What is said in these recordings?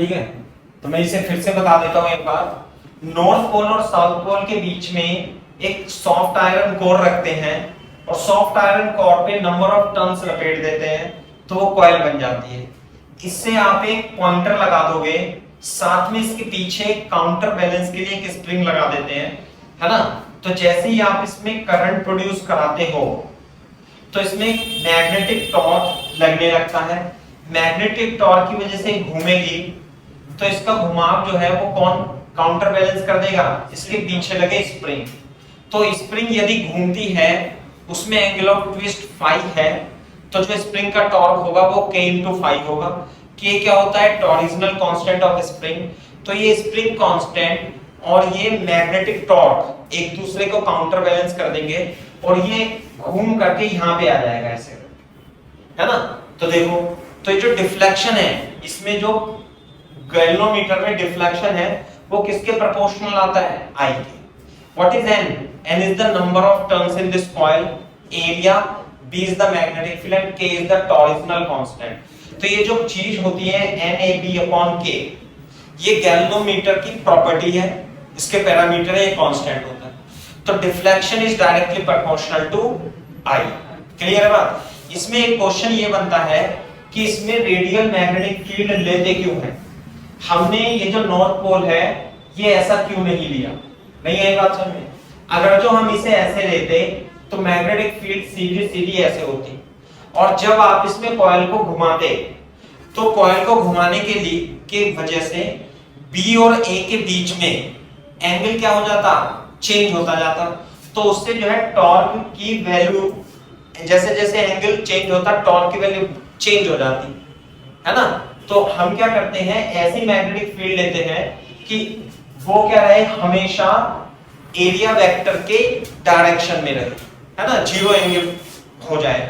ठीक है, तो मैं इसे फिर से बता देता हूं एक बार। नॉर्थ पोल और साउथ पोल के बीच में एक सॉफ्ट आयरन कोर रखते हैं और सॉफ्ट आयरन कोर पे नंबर ऑफ टर्न्स लपेट देते हैं तो वो कॉइल बन जाती है। इससे आप एक पॉइंटर लगा दोगे, साथ में इसके पीछे काउंटर बैलेंस के लिए एक स्प्रिंग लगा देते हैं, है ना। तो जैसे ही आप इसमें करंट प्रोड्यूस कराते हो तो इसमें मैग्नेटिक टॉर्क लगने लगता है। मैग्नेटिक टॉर्क की वजह से घूमेगी तो इसका घुमाव जो है वो कौन काउंटर बैलेंस कर देगा, इसके पीछे लगे स्प्रिंग। तो स्प्रिंग यदि घूमती है उसमें एंगल ऑफ ट्विस्ट फाई है, तो जो स्प्रिंग का टॉर्क होगा वो k * फाई होगा। k क्या होता है, टॉरिजनल कांस्टेंट ऑफ स्प्रिंग। तो ये स्प्रिंग कांस्टेंट और ये मैग्नेटिक टॉर्क एक दूसरे को काउंटर बैलेंस कर देंगे और ये घूम करके यहाँ पे आ जाएगा ऐसे, है ना। तो देखो, तो ये जो डिफ्लेक्शन है इसमें, जो गैल्वेनोमीटर में डिफ्लेक्शन है वो किसके प्रोपोर्शनल आता है, I के। What is n? n is the number of turns in this coil, area, b is the magnetic field and k is the torsional constant. तो ये जो चीज होती है NAB/K, ये गैल्वेनोमीटर की प्रॉपर्टी है, इसके पैरामीटर है, ये कांस्टेंट होता है। तो deflection is directly proportional to I। Clear है बात। इसमें एक क्वेश्चन ये बनता है कि इसमें रेडियल मैग्नेटिक फील्ड लेते क्यों है, हमने ये जो नॉर्थ पोल है ये ऐसा क्यों नहीं लिया, नहीं आई बात समझ में। अगर जो हम इसे ऐसे लेते तो मैग्नेटिक फील्ड सीधी सीधी ऐसे होती, और जब आप इसमें कॉइल को घुमाते तो कॉइल को घुमाने के लिए की वजह से B और A के बीच में एंगल क्या हो जाता, चेंज होता जाता। तो उससे जो है टॉर्क की वैल्यू, जैसे जैसे एंगल चेंज होता टॉर्क की वैल्यू चेंज हो जाती है ना। तो हम क्या करते हैं, ऐसी मैग्नेटिक फील्ड लेते हैं कि वो क्या रहे, हमेशा एरिया वेक्टर के डायरेक्शन में रहे, है ना, जीरो एंगल हो जाए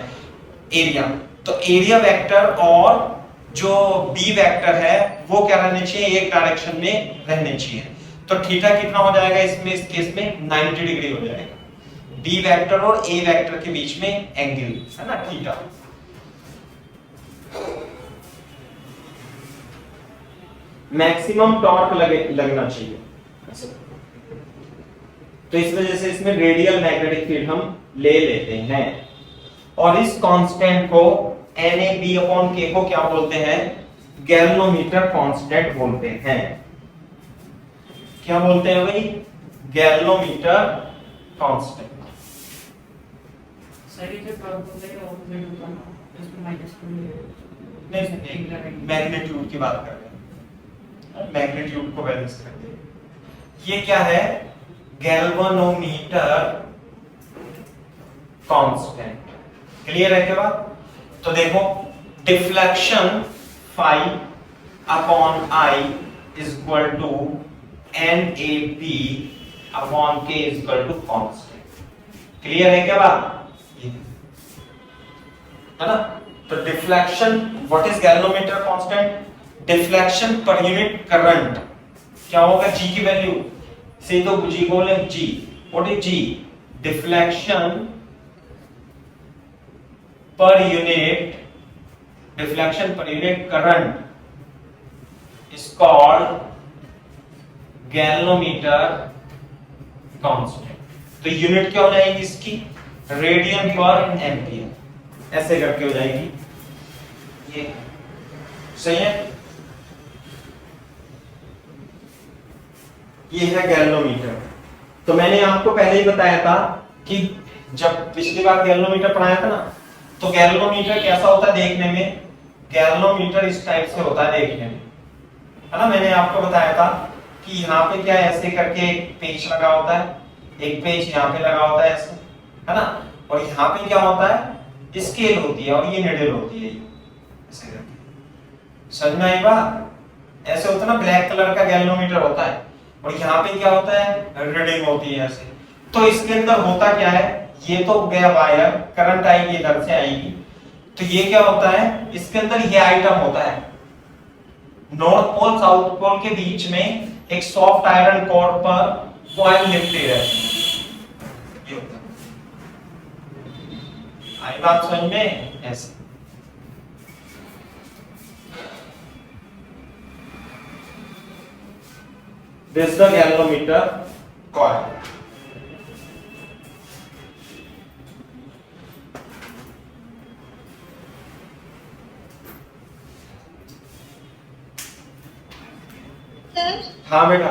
एरिया। तो एरिया वेक्टर और जो बी वेक्टर है वो क्या रहने चाहिए, एक डायरेक्शन में रहने चाहिए। तो थीटा कितना हो जाएगा इसमें, इस केस में 90 डिग्री हो जाएगा। बी वेक्टर और ए वेक्टर के बीच में एंगल, है ना, थीटा। मैक्सिमम टॉर्क लगना चाहिए, तो इस वजह से इसमें रेडियल मैग्नेटिक फील्ड हम ले लेते हैं। और इस कांस्टेंट को NAB/K को क्या बोलते हैं, गैल्वेनोमीटर कांस्टेंट बोलते हैं। क्या बोलते हैं भाई, गैल्वेनोमीटर कांस्टेंट। मैग्नीट्यूड की बात कर रहे हैं, मैग्नीट्यूड को बैलेंस करते हैं। ये क्या है, गैल्वेनोमीटर कांस्टेंट। क्लियर है क्या बात। तो देखो, deflection phi upon I is equal to NAB/K is equal to constant. Clear है क्या बात, है ना। तो deflection, what is galvanometer constant, deflection per unit current क्या होगा, G की वैल्यू से, तो G को बोले G, what is G, deflection per unit, deflection per unit current is called galvanometer constant. तो यूनिट क्या हो जाएगी इसकी, रेडियन पर एम्पियर, ऐसे करके हो जाएगी। ये सही है, ये है गैल्वेनोमीटर। तो मैंने आपको पहले ही बताया था कि जब पिछली बार गैल्वेनोमीटर पढ़ाया था ना, तो गैल्वेनोमीटर कैसा होता है देखने में, गैल्वेनोमीटर इस टाइप से होता है देखने में, है ना। मैंने आपको बताया था कि यहाँ पे क्या ऐसे करके एक पेच लगा होता है, एक पेच यहाँ पे लगा होता है ऐसे, है ना। और यहाँ पे क्या होता है, स्केल होती है और ये निडल होती है, ऐसे करके। समझ में आई बात, ऐसे होता है ना, ब्लैक कलर का गैल्वेनोमीटर होता है और यहाँ पे क्या होता है, रीडिंग होती है ऐसे। तो इसके अंदर होता क्या है, ये तो गया वायर, करंट आएगी इधर से आएगी, तो ये क्या होता है, इसके अंदर ये आइटम होता है, नॉर्थ पोल साउथ पोल के बीच में एक सॉफ्ट आयरन कोर पर कॉइल लिपटे रहती है, ये होता है। आई बात समझ में, ऐसे। This the galvanometer coil. हाँ बेटा,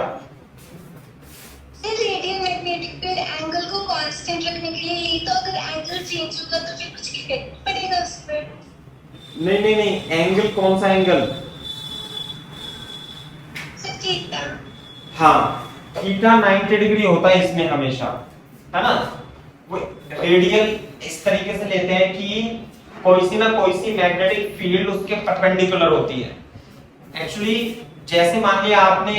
रेडियल मैग्नेटिक फील्ड एंगल को कांस्टेंट रखने के लिए ली, तो अगर एंगल चेंज होगा तो फिर कुछ इफेक्ट पड़ेगा उस पर? नहीं, एंगल कौन सा एंगल? थीटा। हाँ, थीटा 90 डिग्री होता है इसमें हमेशा, है ना। वो रेडियल इस तरीके से लेते हैं कि कोई सी ना कोई सी मैग्नेटिक फील्ड उसके परपेंडिकुलर होती है। एक्चुअली जैसे मान लिया आपने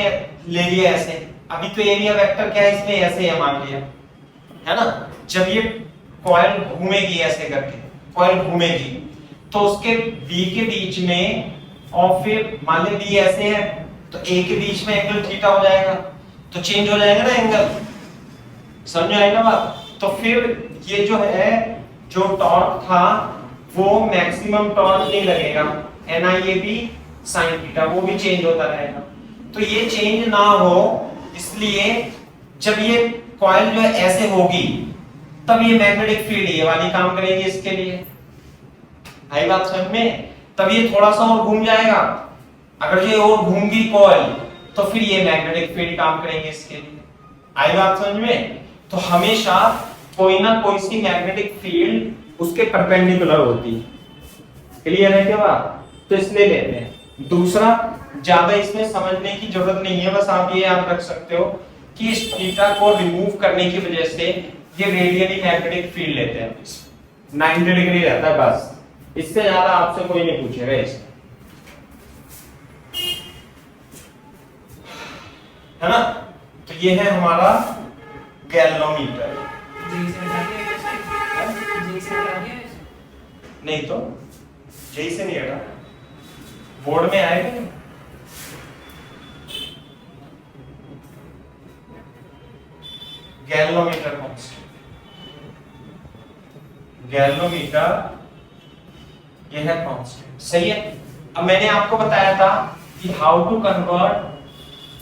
ले लिया ऐसे, अभी तो एरिया वेक्टर क्या है इसमें ऐसे है मान लिया, है ना। जब ये कॉइल घूमेगी ऐसे करके, कॉइल घूमेगी तो उसके बी के बीच में, और फिर मान ले बी ऐसे है तो ए के बीच में एंगल थीटा हो जाएगा, तो चेंज हो जाएगा ना एंगल, समझ में आएगा बात। तो फिर ये जो है, जो टॉर्क था वो मैक्सिमम टॉर्क नहीं लगेगा, NIAB sin थीटा, वो भी चेंज होता रहेगा। तो ये चेंज ना हो इसलिए जब ये कॉइल जो है ऐसे होगी तब ये मैग्नेटिक फील्ड ये वाली काम करेगी इसके लिए, आई बात समझ में। तब ये थोड़ा सा और घूम जाएगा, अगर ये और घूम गई कॉइल तो फिर ये मैग्नेटिक फील्ड काम करेंगे इसके लिए, आई बात समझ में। तो हमेशा कोई ना कोई सी मैग्नेटिक फील्ड उसके परपेंडिकुलर होती है, क्लियर है क्या बात। तो इसलिए लेते हैं। दूसरा, ज्यादा इसमें समझने की जरूरत नहीं है, बस आप ये याद रख सकते हो कि इस थीटा को रिमूव करने की वजह से ये रेडियली मैग्नेटिक फील्ड लेते हैं, 90 डिग्री रहता है बस, इससे ज्यादा आपसे कोई नहीं पूछेगा इसमें, है ना। तो ये है हमारा गैल्वेनोमीटर। नहीं तो जेई से नहीं हटा, बोर्ड में आएगा नहीं। गैल्वेनोमीटर कांस्टेंट, गैल्वेनोमीटर ये है कांस्टेंट, सही है। अब मैंने आपको बताया था कि हाउ टू कन्वर्ट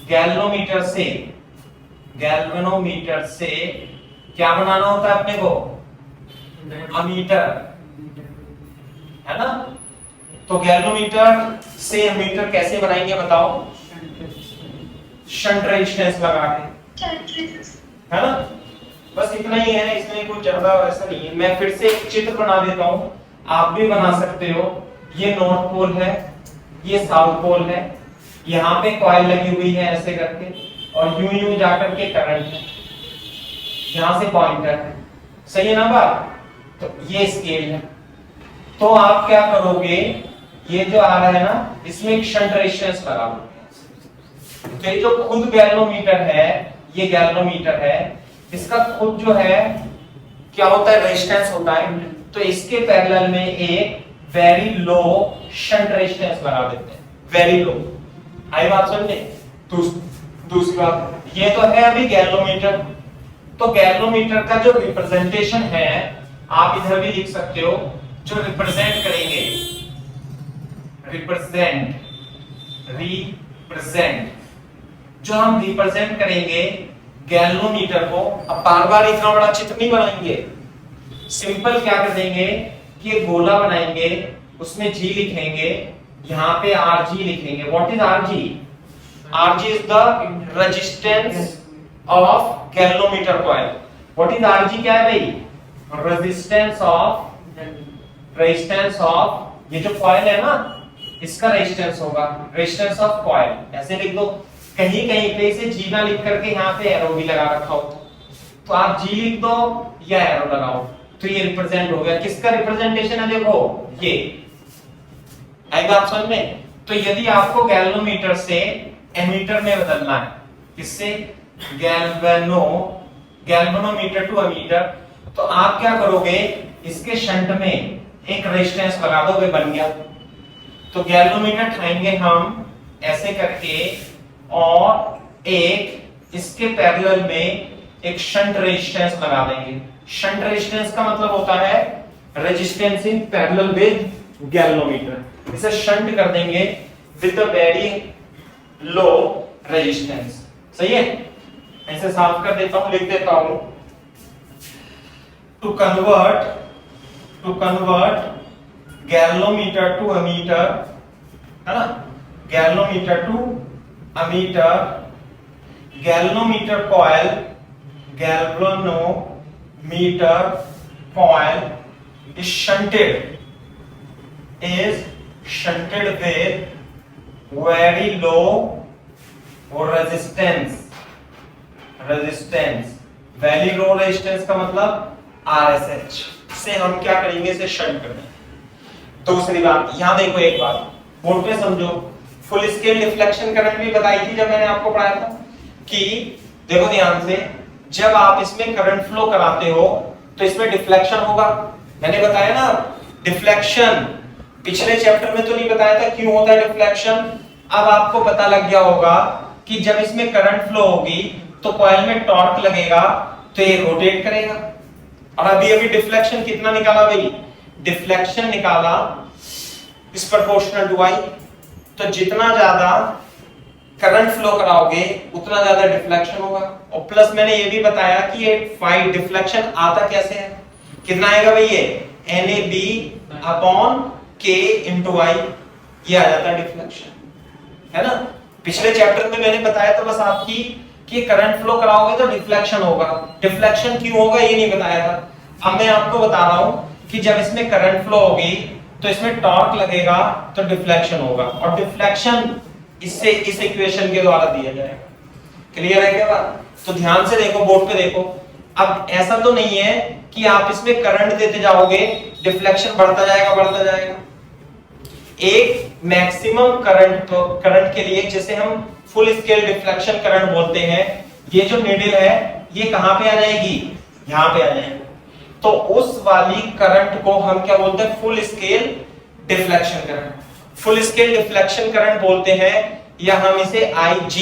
गैल्वेनोमीटर से क्या बनाना होता है अपने को, अमीटर, है ना। तो गैल्वेनोमीटर से अमीटर कैसे बनाएंगे बताओ, शंट रेजिस्टेंस लगा के, है ना। बस इतना ही है, इसमें कुछ ज्यादा ऐसा नहीं है। मैं फिर से एक चित्र बना देता हूं, आप भी बना सकते हो। ये नॉर्थ पोल है, ये साउथ पोल है, यहाँ पे कॉइल लगी हुई है ऐसे करके, और यूं यूं जाकर के करंट है, यहां से पॉइंटर है, सही है ना बात। तो ये स्केल है। तो आप क्या करोगे, ये जो आ रहा है ना, इसमें एक शंट रेजिस्टेंस लगा दोगे। तो ये जो खुद गैल्वेनोमीटर है, ये गैल्वेनोमीटर है, इसका खुद जो है क्या होता है, रेजिस्टेंस होता है। तो इसके पैरेलल में एक वेरी लो शंट रेजिस्टेंस लगा देते हैं, वेरी लो, आई बात समझे। दूसरी बात, ये तो है अभी गैल्वेनोमीटर। तो गैल्वेनोमीटर का जो रिप्रेजेंटेशन है, आप इधर भी लिख सकते हो, जो रिप्रेजेंट करेंगे, रिप्रेजेंट जो हम रिप्रेजेंट करेंगे गैल्वेनोमीटर को। अब बार बार इतना बड़ा चित्र नहीं बनाएंगे, सिंपल क्या कर देंगे कि एक गोला बनाएंगे, उसमें जी लिखेंगे, यहाँ पे Rg लिखेंगे। What is Rg? Rg is the resistance of galvanometer coil. What is Rg क्या है भाई? रेजिस्टेंस ऑफ ये जो कॉइल है ना, इसका रेजिस्टेंस होगा, रेजिस्टेंस ऑफ कॉइल। ऐसे लिख दो, कहीं कहीं पे इसे जी ना लिख करके यहाँ पे एरो भी लगा रखा हो, तो आप जी लिख दो या एरो लगाओ, तो ये रिप्रेजेंट हो गया। किसका रिप्रेजेंटेशन है देखो, ये आएगा आप समझ में। तो यदि आपको गैल्वेनोमीटर से एमीटर में बदलना है, किससे, गैल्वेनोमीटर टू एमीटर, तो आप क्या करोगे, इसके शंट में एक रेजिस्टेंस लगा दोगे, बन गया। तो गैल्वेनोमीटर उठाएंगे हम ऐसे करके, और एक इसके पैरेलल में एक शंट रेजिस्टेंस लगा देंगे। शंट रेजिस्टेंस का मतलब होता है resistance in parallel with galvanometer. इसे शंट कर देंगे with a very low resistance, सही है, ऐसे साफ कर देता हूं, लिख देता हूं, to convert galvanometer to ammeter, है ना, galvanometer to ammeter, galvanometer coil is shunted with very low resistance, very low resistance का मतलब RSH से हम क्या करेंगे, इसे शंट करेंगे। दूसरी बात, यहां देखो, एक बात बोर्ड पे समझो, फुल स्केल डिफ्लेक्शन करंट भी बताई थी जब मैंने आपको पढ़ाया था कि देखो ध्यान से, जब आप इसमें करंट फ्लो कराते हो तो इसमें डिफ्लेक्शन होगा। मैंने बताया ना, डिफ्लेक्शन पिछले चैप्टर में तो नहीं बताया था क्यों होता है डिफ्लेक्शन। अब आपको पता लग गया होगा कि जब इसमें करंट फ्लो होगी तो कॉइल में टॉर्क लगेगा तो ये रोटेट करेगा। और अभी अभी डिफ्लेक्शन कितना निकाला भाई, डिफ्लेक्शन निकाला इस प्रोपोर्शनल टू आई। तो जितना ज्यादा करंट फ्लो कराओगे उतना ज्यादा डिफ्लेक्शन होगा। और प्लस मैंने ये भी बताया कि ये फाइव डिफ्लेक्शन आता कैसे है, कितना आएगा भाई, ये NAB अपॉन K इंटू आई, ये आ जाता है डिफ्लेक्शन, है ना। पिछले चैप्टर में मैंने बताया था बस आपकी कि करंट फ्लो कराओगे तो डिफ्लेक्शन होगा, डिफ्लेक्शन क्यों होगा ये नहीं बताया था। अब मैं आपको बता रहा हूं कि जब इसमें करंट फ्लो होगी तो इसमें टॉर्क लगेगा तो डिफ्लेक्शन होगा, और डिफ्लेक्शन इससे इस इक्वेशन के द्वारा दिया जाएगा। क्लियर है क्या बात? तो ध्यान से देखो, बोर्ड पे देखो। अब ऐसा तो नहीं है कि आप इसमें करंट देते जाओगे डिफ्लेक्शन बढ़ता जाएगा। एक मैक्सिमम करंट के लिए, जिसे हम फुल स्केल डिफ्लेक्शन करंट बोलते हैं, ये जो नीडल है ये कहां पे आ जाएगी, यहां पे आ जाएगी। तो उस वाली करंट को हम क्या बोलते हैं, full scale deflection current. Full scale deflection current बोलते हैं, या हम इसे IG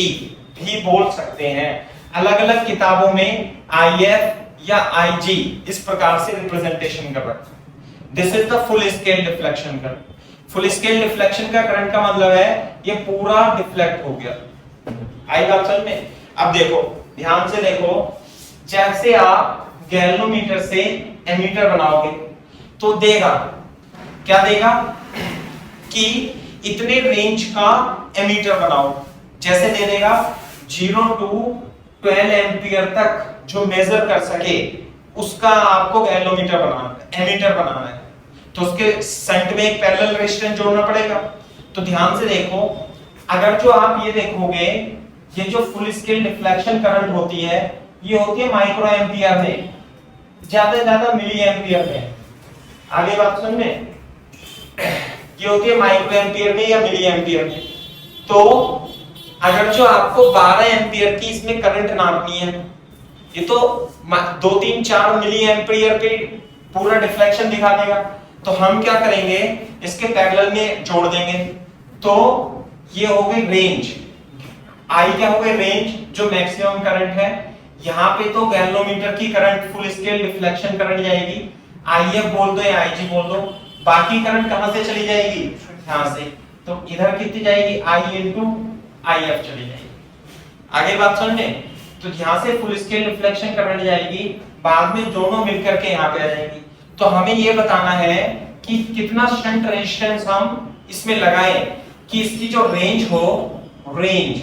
भी बोल सकते हैं। अलग अलग किताबों में IF या IG इस प्रकार से रिप्रेजेंटेशन कर रखा है। This is the full scale deflection current. Full scale deflection का करंट का मतलब है ये पूरा डिफ्लेक्ट हो गया। आई बात समझ में? अब देखो, ध्यान से देखो, जैसे आप गैल्वेनोमीटर से एमीटर बनाओगे तो देगा, क्या देगा कि इतने रेंज का एमीटर बनाओ। जैसे दे देगा 0 to 12 एम्पियर तक जो मेजर कर सके उसका आपको गैल्वेनोमीटर बनाना है, एमीटर बनाना है। तो उसके शंट में एक पैरेलल रेजिस्टेंस जोड़ना पड़ेगा। तो ध्यान से देखो, अगर जो आप ये देखोगे, ये जो फुल स्केल डिफ्लेक्शन करंट होती है ये होती है माइक्रो एम्पियर में, ज्यादा से ज्यादा मिली एम्पियर में। आगे बात समझ में, ये होती है माइक्रो एम्पियर में या मिली एम्पियर में। तो अगर जो आपको 12 एम्पियर की इसमें करंट नापनी है, ये तो 2 3 4 मिली एम्पियर पे पूरा डिफ्लेक्शन दिखा देगा। तो हम क्या करेंगे, इसके पैरेलल में जोड़ देंगे। तो ये हो गई रेंज, आई क्या हो गई, रेंज जो मैक्सिमम करंट है। यहाँ पे तो गैल्वेनोमीटर की current full scale deflection current जाएगी, IF बोल दो या IG बोल दो। बाकी करंट कहां से चली जाएगी, यहां से। तो इधर कितनी जाएगी, I इंटू IF चली जाएगी। आगे बात समझे? तो यहां से फुल स्केल डिफ्लेक्शन करंट जाएगी, बाद में दोनों मिलकर के यहाँ पे आ जाएगी। तो हमें ये बताना है कि कितना शंट रेजिस्टेंस हम इसमें लगाएं कि इसकी जो रेंज हो, रेंज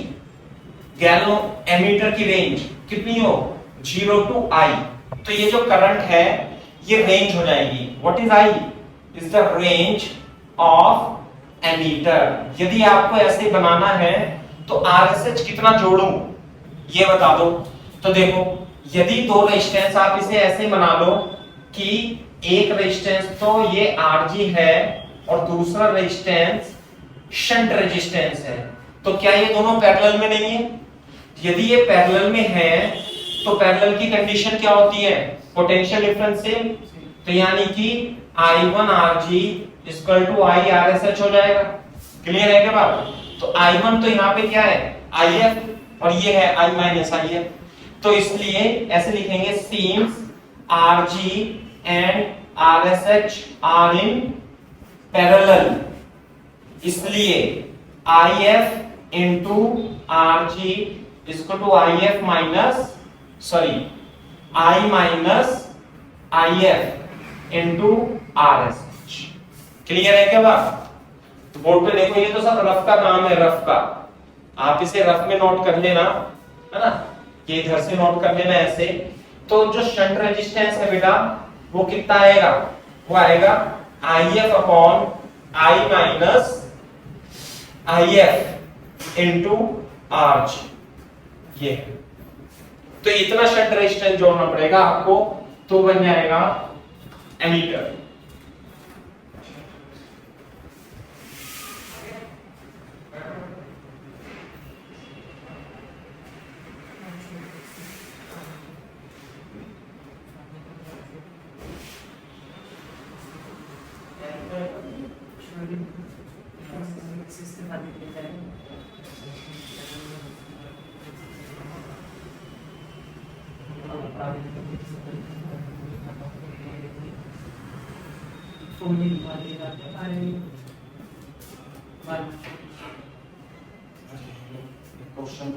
गैलो एमीटर की रेंज कितनी हो, 0 to I। तो ये जो करंट है ये रेंज हो जाएगी। What is I? Is the range of ammeter. यदि आपको ऐसे बनाना है तो RSH कितना जोड़ूं ये बता दो। तो देखो, यदि दो रेजिस्टेंस, आप इसे ऐसे बना लो कि एक रेजिस्टेंस तो ये RG है और दूसरा रेजिस्टेंस शंट रेजिस्टेंस है। तो क्या ये दोनों पैरेलल में नहीं है? यदि ये पैरेलल में है तो पैरेलल की कंडीशन क्या होती है, पोटेंशियल डिफरेंस सेम। तो यानी कि I1 RG equal to I RSH हो जाएगा। क्लियर है क्या बात? तो I1 तो यहाँ पे क्या है, IF, और ये है I माइनस IF। तो इसलिए ऐसे लिखेंगे, since RG and RSH are in parallel. इसलिए IF into RG is equal to I F minus sorry I minus I F into R S. Clear है क्या बात? तो बोर्ड पे देखो, ये तो सब रफ का काम है, रफ का। आप इसे रफ में नोट कर लेना, है ना, ये इधर से नोट कर लेना ऐसे। तो जो शंट रेजिस्टेंस है बेटा वो कितना आएगा? वो आएगा I F upon I minus I F into R G. ये तो इतना शंट रेजिस्टेंस जोड़ना पड़ेगा आपको, तो बन जाएगा एमीटर। क्वेश्चन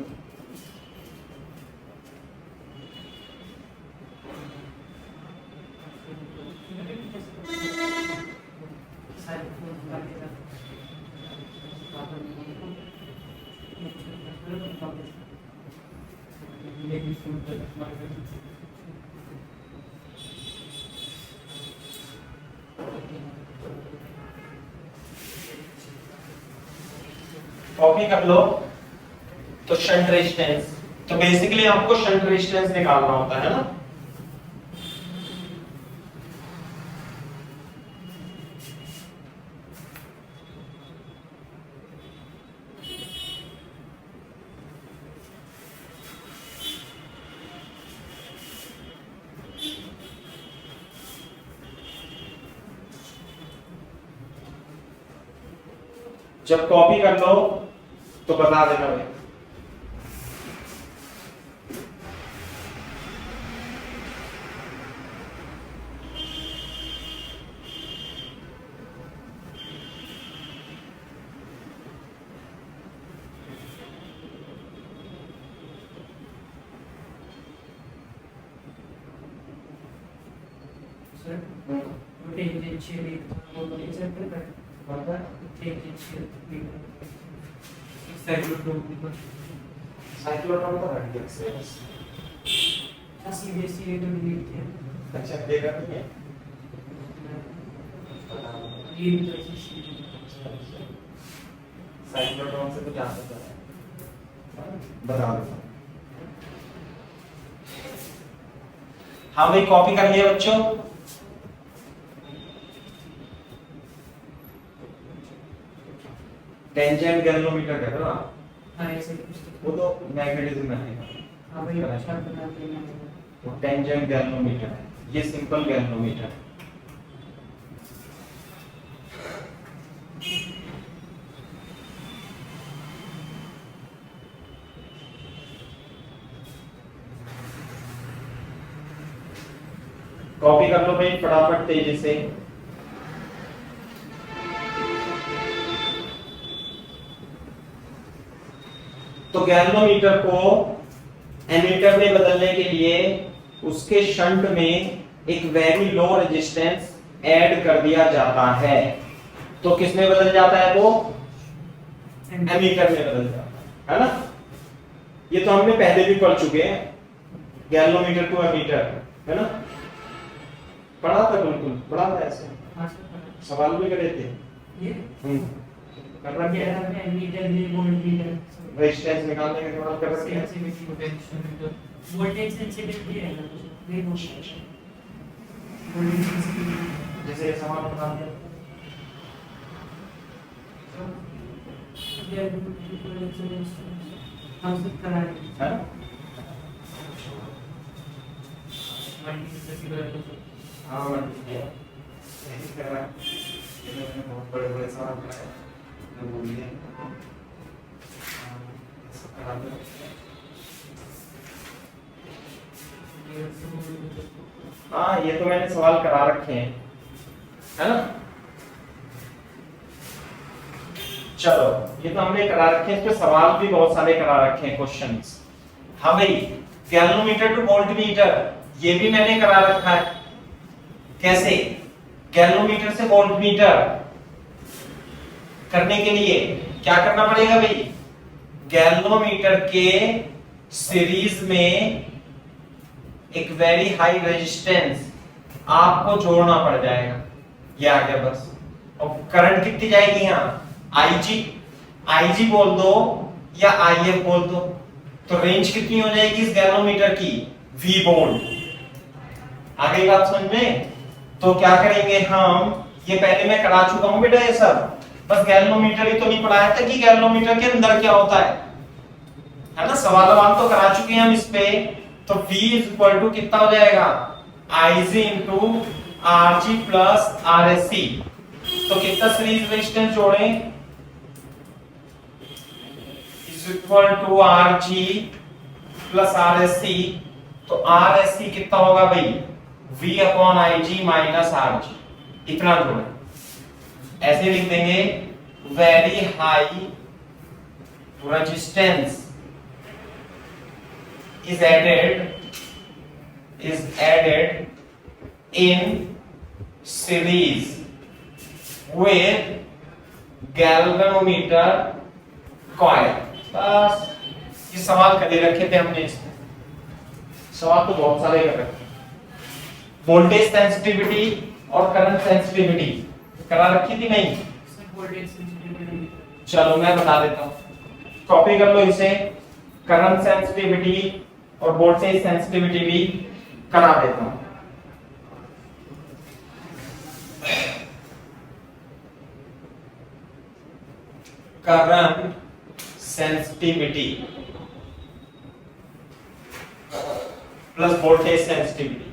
कॉपी कर लो। तो शंट रेजिस्टेंस, तो बेसिकली आपको शंट रेजिस्टेंस निकालना होता है ना। जब कॉपी कर लो तो बता देना भाई। साइक्लोट्रॉन का रेडियस है अच्छा देगा नहीं है साइक्लोट्रॉन से कुछ आ सकता है, बता दो। हाँ भाई कॉपी कर लिया बच्चों। टेंजेंट गैल्वेनोमीटर कहते हो आप? हाँ ऐसे कुछ वो तो मैग्नेटिज्म में है। हाँ भाई अच्छा बना देना। वो टेंजेंट गैल्वेनोमीटर है, ये सिंपल गैल्वेनोमीटर है। कॉपी कर लो भाई फटाफट तेजी से। तो गैल्वेनोमीटर को एमीटर में बदलने के लिए उसके शंट में एक वेरी लो रेजिस्टेंस ऐड कर दिया जाता है। तो किसमें बदल जाता है? वो एमीटर में बदल जाता है ना। ये तो हमने पहले भी पढ़ चुके हैं, गैल्वेनोमीटर टू एमीटर, है ना, पढ़ा था, बिल्कुल पढ़ा था ऐसे, सवाल भी करे थे। ये कर रहा है एमीटर में वोल्टमीटर रेजिस्टेंस निकालने के सवाल कर रखे हैं। वोल्टेज सेंसिटिविटी है ना, ये वोल्टेज जैसे ये सवाल बता दिया हम सब करा रहे हैं है ना। हाँ ठीक है, यही कर रहा है। इन्होंने बहुत बड़े बड़े सवाल कराए, मैं बोल दिया करा दो। हाँ ये तो मैंने सवाल करा रखे हैं, है ना। चलो ये तो हमने करा रखे हैं, इस पे सवाल भी बहुत सारे करा रखे हैं, क्वेश्चंस। हाँ भाई, गैल्वेनोमीटर टू वोल्टमीटर ये भी मैंने करा रखा है। कैसे? गैल्वेनोमीटर से वोल्टमीटर करने के लिए क्या करना पड़ेगा भाई? गैल्वेनोमीटर के सीरीज में एक वेरी हाई रेजिस्टेंस आपको जोड़ना पड़ जाएगा। ये आ गया बस। और करंट कितनी जाएगी यहाँ? आईजी बोल दो या आईएफ बोल दो, तो रेंज कितनी हो जाएगी इस गैल्वेनोमीटर की? V volt. आ गई बात समझ में? तो क्या करेंगे हम, ये पहले मैं करा चुका हूं बेटा ये सब, बस गैल्वेनोमीटर ही तो नहीं पढ़ाया था कि गैल्वेनोमीटर के अंदर क्या होता है ना? सवाल तो करा चुके हैं हम इस पे। तो V इज इक्वल टू कितना हो जाएगा? Ig into Rg plus Rsc। तो कितना सीरीज रेजिस्टेंस जोड़े? Is equal to Rg plus Rsc। तो Rsc कितना होगा भाई? V upon Ig minus Rg। इतना जोड़े, ऐसे लिख देंगे very high resistance is added in series with galvanometer coil। बस ये सवाल कर रखे थे हमने इसमें, सवाल तो बहुत सारे कर रखे। वोल्टेज सेंसिटिविटी और करंट सेंसिटिविटी करा रखी थी नहीं? चलो मैं बता देता हूं, कॉपी कर लो इसे। करंट सेंसिटिविटी और वोल्टेज सेंसिटिविटी भी करा देता हूं। Current sensitivity plus voltage sensitivity.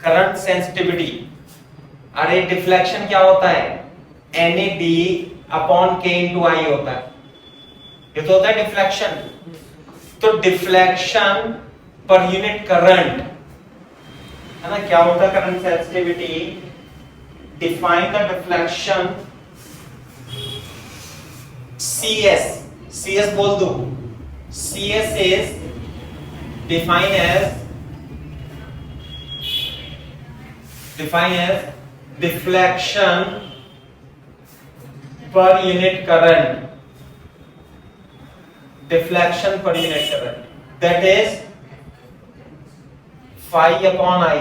Current sensitivity, अरे डिफ्लेक्शन क्या होता है? NAD upon K into I होता है, ये तो होता है डिफ्लेक्शन। तो डिफ्लेक्शन पर यूनिट करंट है ना, क्या होता है current sensitivity? Define the deflection CS बोल दो। CS is define as deflection per unit current, deflection per unit current, that is phi upon I,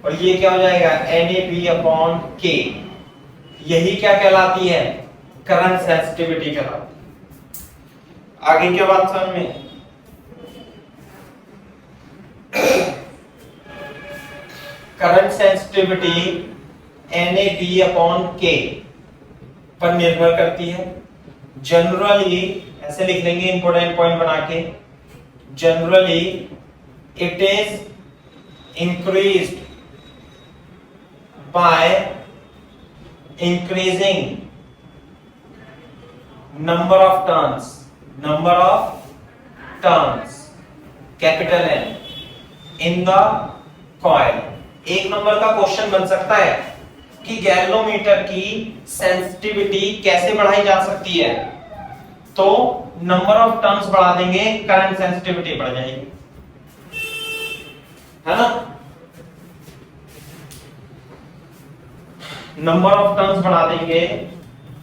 और ये क्या हो जाएगा? NAB upon K। यही क्या कहलाती है? करंट सेंसिटिविटी कहलाती है। आगे क्या बात समझ में? Current sensitivity NAB upon K पर निर्भर करती है। जनरली ऐसे लिख लेंगे इंपॉर्टेंट पॉइंट बना के, generally it is increased by increasing number of turns capital N in the coil. एक नंबर का क्वेश्चन बन सकता है कि गैल्वेनोमीटर की सेंसिटिविटी कैसे बढ़ाई जा सकती है, तो नंबर ऑफ टर्न्स बढ़ा देंगे, करंट सेंसिटिविटी बढ़ जाएगी, है ना। नंबर ऑफ टर्न्स बढ़ा देंगे,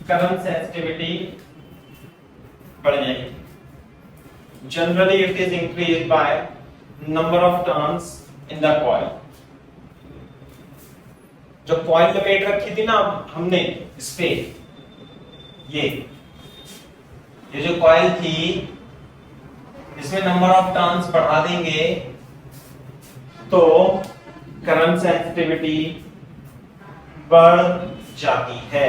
करंट सेंसिटिविटी बढ़ जाएगी। Generally it is increase by number of turns in the coil. जो कॉइल लपेट रखी थी ना हमने इस पे, ये जो कॉइल थी, इसमें नंबर ऑफ टर्न्स बढ़ा देंगे तो करंट सेंसिटिविटी बढ़ जाती है।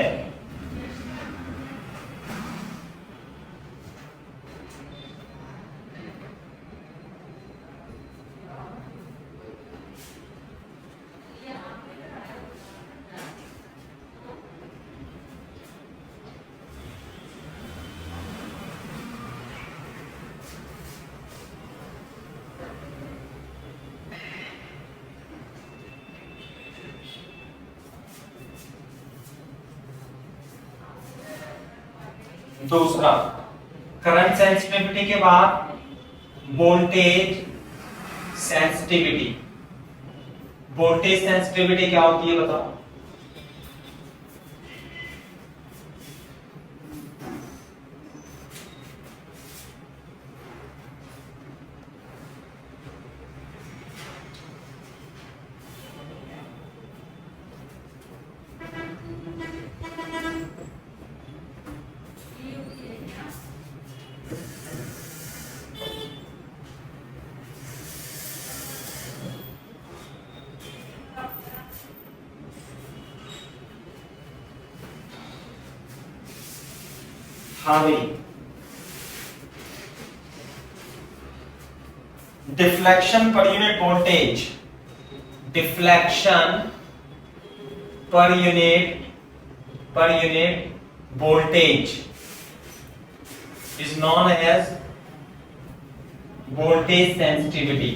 दूसरा, करंट सेंसिटिविटी के बाद वोल्टेज सेंसिटिविटी। वोल्टेज सेंसिटिविटी क्या होती है बताओ? हाँ भाई, deflection per unit voltage, deflection per unit voltage is known as voltage sensitivity.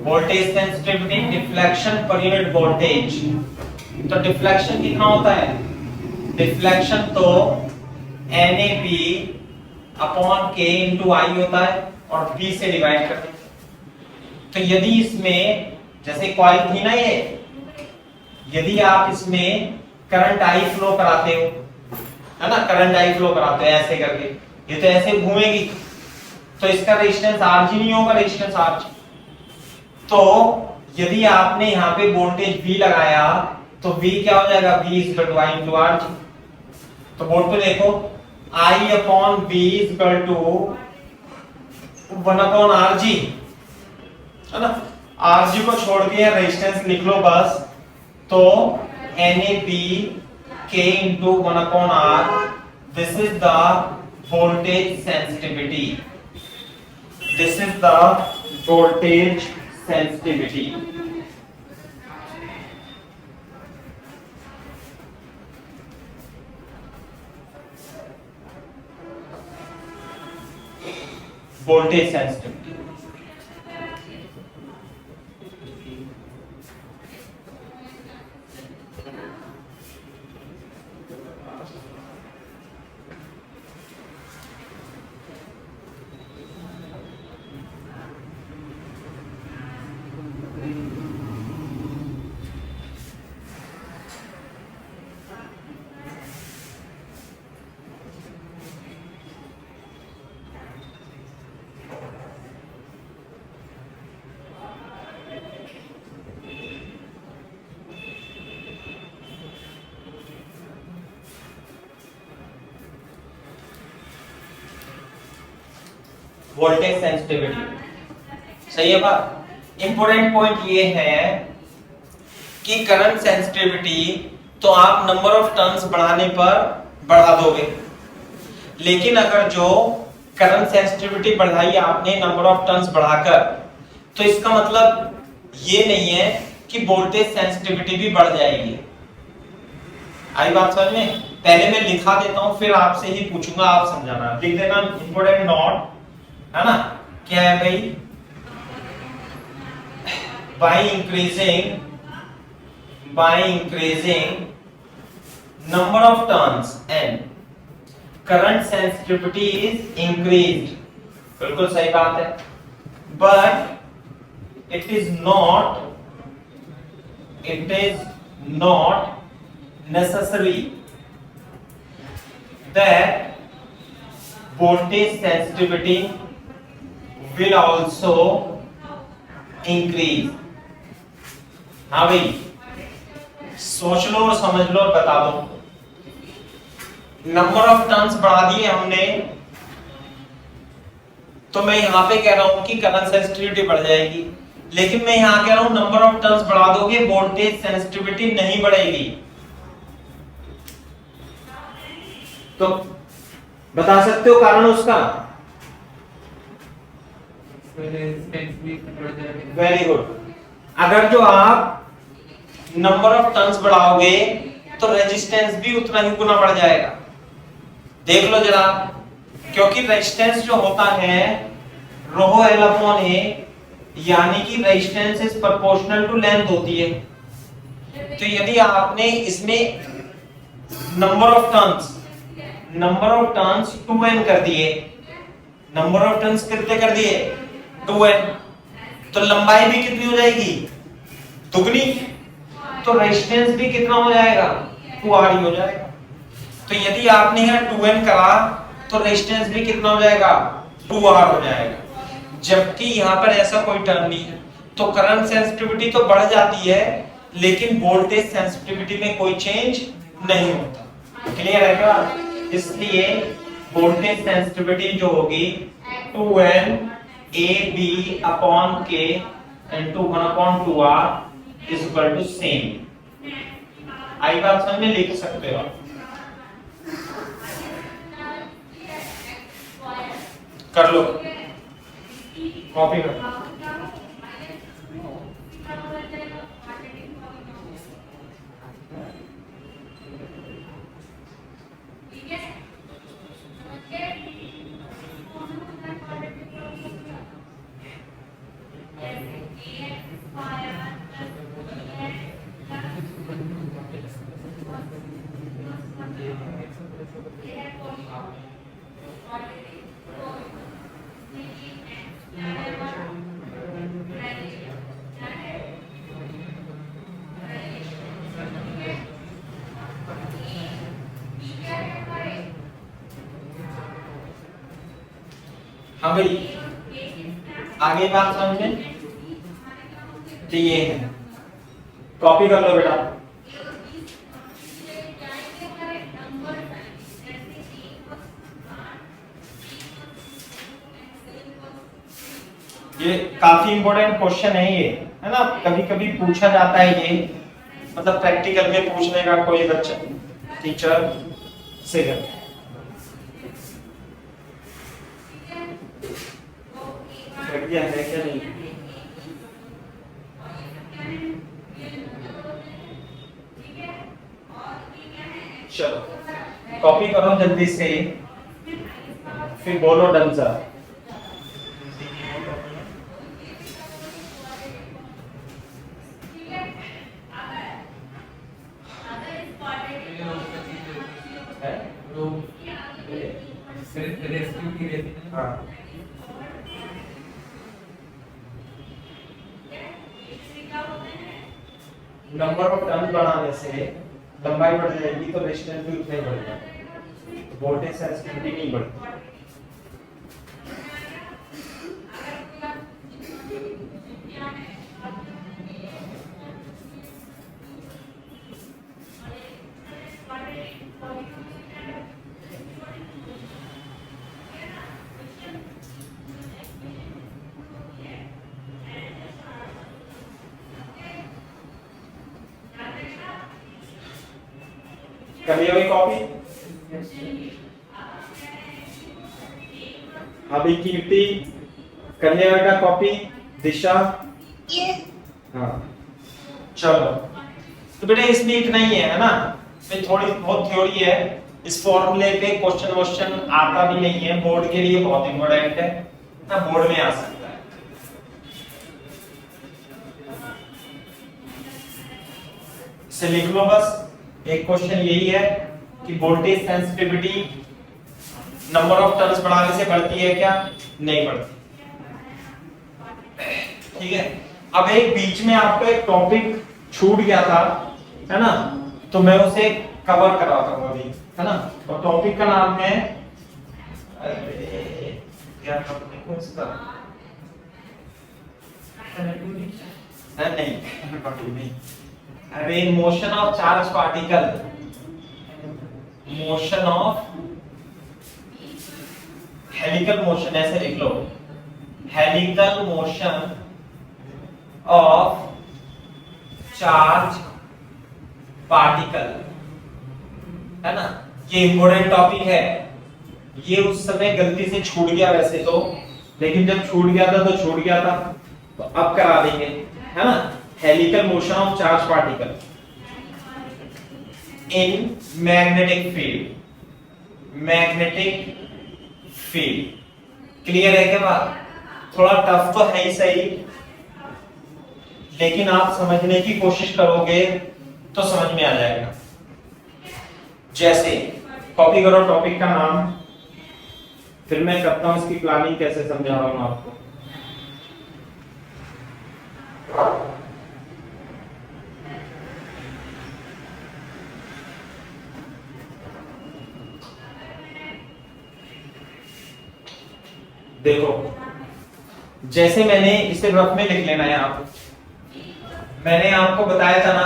voltage sensitivity deflection per unit voltage। तो डिफ्लेक्शन कितना होता है? डिफ्लेक्शन तो NAP upon K into I होता है और B से डिवाइड करते हैं। तो यदि इसमें जैसे कॉइल थी ना ये, यदि आप इसमें करंट I फ्लो कराते हो, है ना, करंट I फ्लो कराते हो ऐसे करके, ये तो ऐसे घूमेगी, तो इसका रेजिस्टेंस Rg नहीं होगा, रेजिस्टेंस Rg। तो यदि आपने यहाँ पे वोल्टेज V लगाया तो V क्या हो जाएगा? V is equal to I into Rg। तो बोर्ड पे देखो, I upon V is equal to 1 upon Rg, है ना। Rg को छोड़ के रेजिस्टेंस लिख लो बस, तो NAP K into 1 upon R, this is the voltage sensitivity। This is the voltage sensitivity। voltage sensitivity। Voltage sensitivity सही है बात। इंपॉर्टेंट पॉइंट ये है कि करंट सेंसिटिविटी तो आप नंबर ऑफ टर्न्स बढ़ाने पर बढ़ा दोगे, लेकिन अगर जो करंट सेंसिटिविटी बढ़ाई आपने नंबर ऑफ टर्न्स बढ़ाकर, तो इसका मतलब ये नहीं है कि वोल्टेज सेंसिटिविटी भी बढ़ जाएगी। आई बात समझ में? पहले मैं लिखा देता हूं, फिर आपसे ही पूछूंगा, आप समझाना। लिख देना इंपॉर्टेंट नोट, है ना, क्या है भाई, by increasing number of turns and current sensitivity is increased. बिल्कुल सही बात है, but it is not necessary that voltage sensitivity will also increase। हाँ भाई, सोच लो और समझ लो और बता दो। नंबर ऑफ टर्न्स बढ़ा दिए हमने, तो मैं यहां पे कह रहा हूं कि करंट सेंसिटिविटी बढ़ जाएगी, लेकिन मैं यहां कह रहा हूं नंबर ऑफ टर्न्स बढ़ा दोगे वोल्टेज सेंसिटिविटी नहीं बढ़ेगी। तो बता सकते हो कारण उसका? Very good. अगर जो आप नंबर ऑफ टर्न्स बढ़ाओगे तो रेजिस्टेंस भी उतना ही गुना बढ़ जाएगा। देख लो जरा, क्योंकि रेजिस्टेंस जो होता है रो एल अपॉन ए, यानी कि resistance is proportional to length होती है। तो यदि आपने इसमें नंबर ऑफ टर्न्स 2n कर दिए, नंबर ऑफ टर्न्स कितने कर दिए 2n, तो लंबाई भी कितनी हो जाएगी, दुगनी, तो रेजिस्टेंस भी कितना हो जाएगा 2r हो जाएगा। तो यदि आपने यहाँ 2n करा तो रेजिस्टेंस भी कितना हो जाएगा 2r हो जाएगा। जबकि यहाँ पर ऐसा कोई टर्म नहीं है, तो करंट सेंसिटिविटी तो बढ़ जाती है लेकिन वोल्टेज सेंसिटिविटी में कोई चेंज नहीं होता। क्लियर है क्या? इसलिए वोल्टेज सेंसिटिविटी जो होगी 2n AB upon K into 1 upon 2R is equal to same. आई बात समझ में, लिख सकते हो, कर लो, कॉपी कर। हाँ भाई, आगे बात समझ में? तो ये है, कॉपी कर लो बेटा। ये काफी इंपॉर्टेंट क्वेश्चन है, ये है ना, कभी कभी पूछा जाता है ये, मतलब प्रैक्टिकल में पूछने का कोई बच्चा टीचर से करता है। क्या है क्या नहीं? चलो कॉपी करो जल्दी से, फिर बोलो done sir. Number of turn बढ़ाने से लंबाई बढ़ जाएगी तो रेजिस्टेंस भी उतना ही बढ़ेगा, वोल्टेज सेंसिटिविटी नहीं बढ़ती। कभी अभी कॉपी अभी कीर्ति कर लिया बेटा कॉपी, दिशा हाँ चलो। तो बेटा इसमें इतना ही है ना, फिर थोड़ी बहुत थ्योरी है, इस फॉर्मूले पे क्वेश्चन आता भी नहीं है, बोर्ड के लिए बहुत इंपॉर्टेंट है ना बोर्ड में आ सकता है। इसे लिख लो बस। एक क्वेश्चन यही है कि voltage sensitivity number of turns बढ़ाने से बढ़ती है क्या? नहीं बढ़ती। ठीक है। अब एक बीच में आपका एक टॉपिक छूट गया था, है ना, तो मैं उसे कवर कराता हूं अभी, है ना। और टॉपिक का नाम है, अरे क्या टॉपिक है इसका? नहीं, अरे motion of charge particle, motion of helical motion, ऐसे लिख लो, helical motion of charge particle, है ना। ये इंपॉर्टेंट टॉपिक है। ये उस समय गलती से छूट गया वैसे तो, लेकिन जब छूट गया था तो छूट गया था, तो अब करा देंगे, है ना। Helical motion of charge particle in magnetic field, magnetic field. Clear है क्या बात? थोड़ा टफ तो है ही सही, लेकिन आप समझने की कोशिश करोगे तो समझ में आ जाएगा। जैसे कॉपी करो टॉपिक का नाम, फिर मैं करता हूं इसकी प्लानिंग कैसे समझा रहा हूं आपको। देखो, जैसे मैंने इसे रफ में लिख लेना है आप। मैंने आपको बताया था ना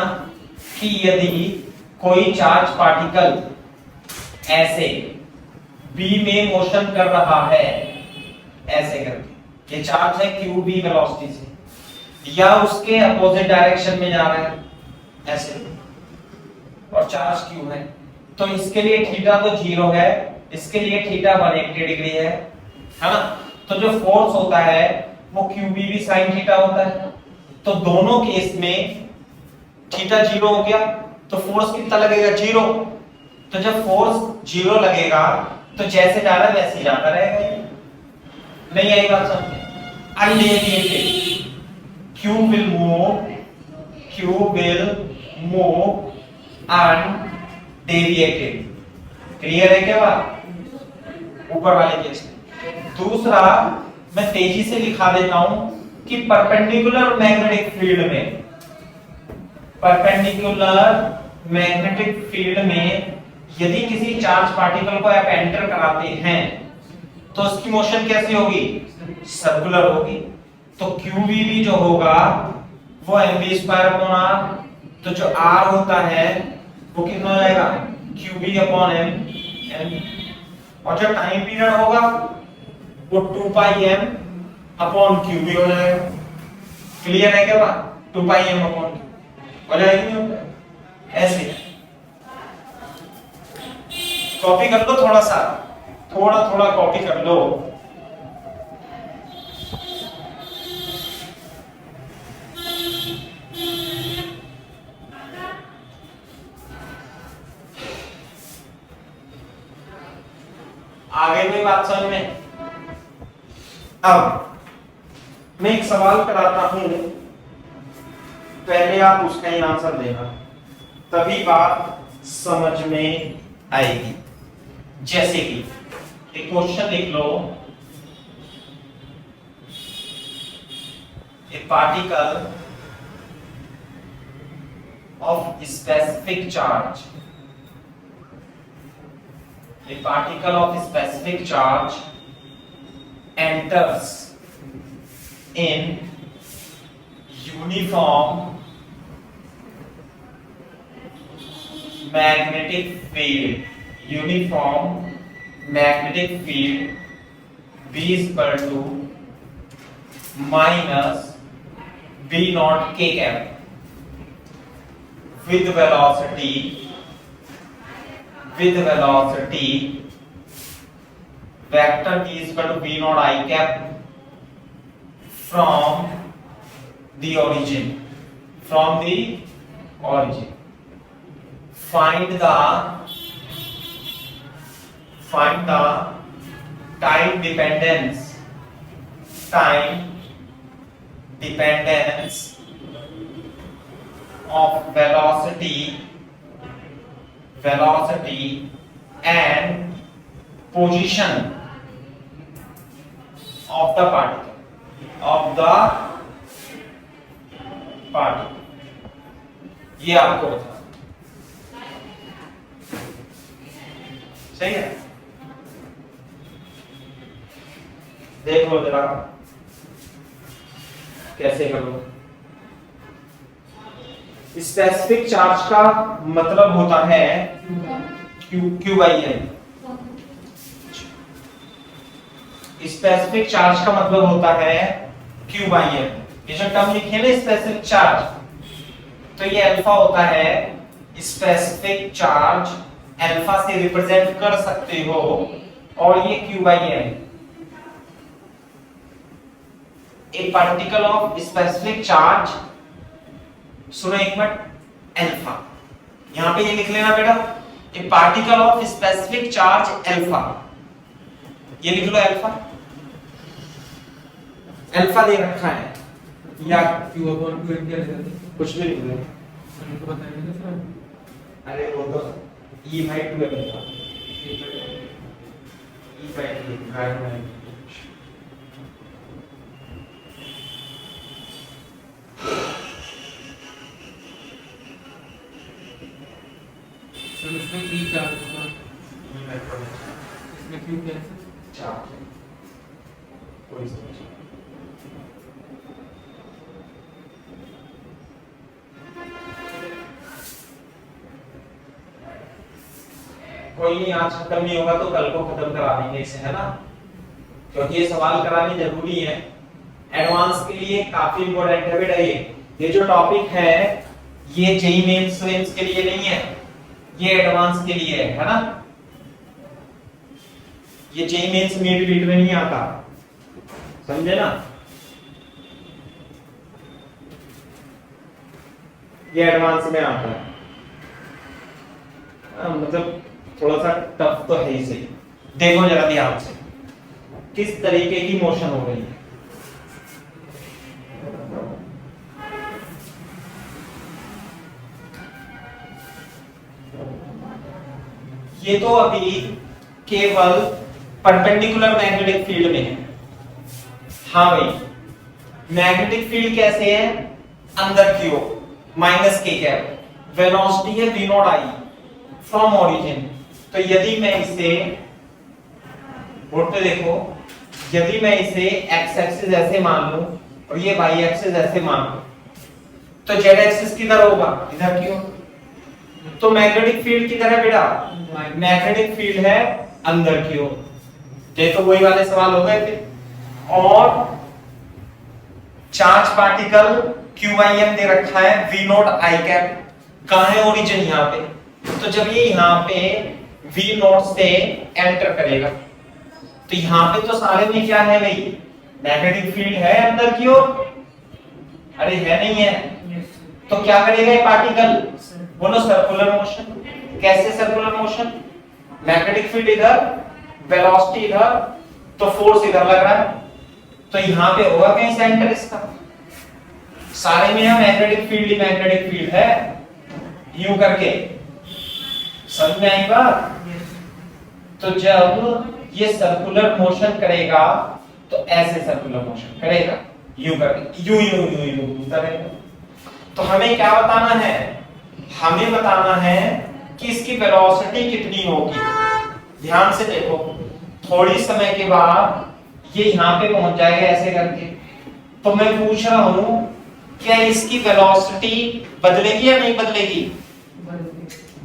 कि यदि कोई चार्ज पार्टिकल ऐसे b में मोशन कर रहा है, ऐसे करके, ये चार्ज है q b वेलोसिटी से, या उसके अपोजिट डायरेक्शन में जा रहा है ऐसे, और चार्ज q है, तो इसके लिए थीटा तो 0 है, इसके लिए थीटा 180 डिग्री है ना। तो जो फोर्स होता है वो QB भी sin थीटा होता है। तो दोनों केस में थीटा 0 हो गया, तो फोर्स कितना लगेगा? 0। तो जब फोर्स 0 लगेगा तो जैसे जा रहा है वैसे ही जाता रहेगा। नहीं आई बात समझ में? Undeviated, Q will move undeviated. Clear है क्या बात? ऊपर वाले केस में। दूसरा मैं तेजी से लिखा देता हूं कि परपेंडिकुलर मैग्नेटिक फील्ड में, परपेंडिकुलर मैग्नेटिक फील्ड में यदि किसी चार्ज पार्टिकल को आप एंटर कराते हैं तो उसकी मोशन कैसी होगी? सर्कुलर होगी। तो QV भी जो होगा वो mv²/r, तो जो r होता है वो कितना हो जाएगा? QB/m, और जो टाइम पीरियड होगा वो 2πm/QB हो जाएगा। क्लियर है क्या बात? 2πm/QB हो जाएगी, नहीं होगा? ऐसे कॉपी कर लो, थोड़ा सा, थोड़ा कॉपी कर लो। आगे भी बात समझ में? अब मैं एक सवाल कराता हूं, पहले आप उसका ही आंसर देना, तभी बात समझ में आएगी। जैसे कि एक क्वेश्चन लिख लो, a particle of specific charge, a particle of specific charge enters in uniform magnetic field, uniform magnetic field B is equal to minus B naught K cap with velocity vector t is equal to v naught I cap from the origin, find the time dependence time dependence of velocity and position of the particle ये आपको बताना सही है। देख लो जरा कैसे करो। Specific charge का मतलब होता है Q/L। स्पेसिफिक चार्ज का मतलब होता है Q/L। ये जो टर्म लिखे ना स्पेसिफिक चार्ज, तो ये अल्फा होता है। स्पेसिफिक चार्ज अल्फा से रिप्रेजेंट कर सकते हो, और ये Q/L। A particle of specific charge, सुनो एक मिनट, अल्फा यहां पे ये लिख लेना बेटा, ए particle of specific charge alpha, ये लिख लो अल्फा। अल्फा दे रखा है या कुछ भी लिख लो। अरे वो तो E/2 है बेटा, E/2 लिखा है। इसमें E चार्ज इसमें Q क्या है? चार्ज कोई समझ कोई नहीं, आज खत्म नहीं होगा तो कल को खत्म करा देंगे इसे, है ना, क्योंकि ये सवाल कराने जरूरी है। एडवांस के लिए काफी इंपॉर्टेंट है बेटा। ये जो टॉपिक है ये जेईई मेंस के लिए नहीं है, ये एडवांस के लिए है ना। ये जेईई मेंस नीट में नहीं आता, समझे ना। ये एडवांस में आता है, मतलब थोड़ा सा टफ तो है ही सही। देखो जरा ध्यान से किस तरीके की मोशन हो रही है। ये तो अभी केवल परपेंडिकुलर मैग्नेटिक फील्ड में है। हाँ भाई, मैग्नेटिक फील्ड कैसे है, अंदर की ओर -k, वेलोसिटी है v0 i फ्रॉम ओरिजिन। तो यदि मैं इसे बोर्ड पे देखो, यदि मैं इसे x एक्सिस ऐसे मान लूं और ये y एक्सिस ऐसे मान लूं, तो z एक्सिस किधर होगा, इधर की ओर। तो मैग्नेटिक फील्ड किधर है बेटा, मैग्नेटिक फील्ड है अंदर की ओर। देखो वही वाले सवाल हो गए थे। और चार्ज पार्टिकल Q/M दे रखा है v0 i कैप, कहां है ओरिजिन, यहां पे। तो जब ये यहां पे v0 से एंटर करेगा, तो यहां पे तो सारे में क्या है भाई, मैग्नेटिक फील्ड है अंदर की ओर। अरे है नहीं है, तो क्या करेगा ये पार्टिकल, बोलो सर्कुलर मोशन। कैसे सर्कुलर मोशन, मैग्नेटिक फील्ड इधर, वेलोसिटी इधर, तो फोर्स इधर लग रहा है, तो यहां पे होगा कहीं सेंटर इसका। सारे में मैग्नेटिक फील्ड है, यूं करके। समझ में आई बात। तो जब ये सर्कुलर मोशन करेगा तो ऐसे सर्कुलर मोशन करेगा, यूं करके, यूं यूं यूं यूं करेगा। तो हमें क्या बताना है, हमें बताना है कि इसकी वेलोसिटी कितनी होगी। ध्यान से देखो, थोड़ी समय के बाद ये यहां पे पहुंच जाएगा ऐसे करके। तो मैं पूछ रहा हूं क्या इसकी वेलोसिटी बदलेगी या नहीं बदलेगी,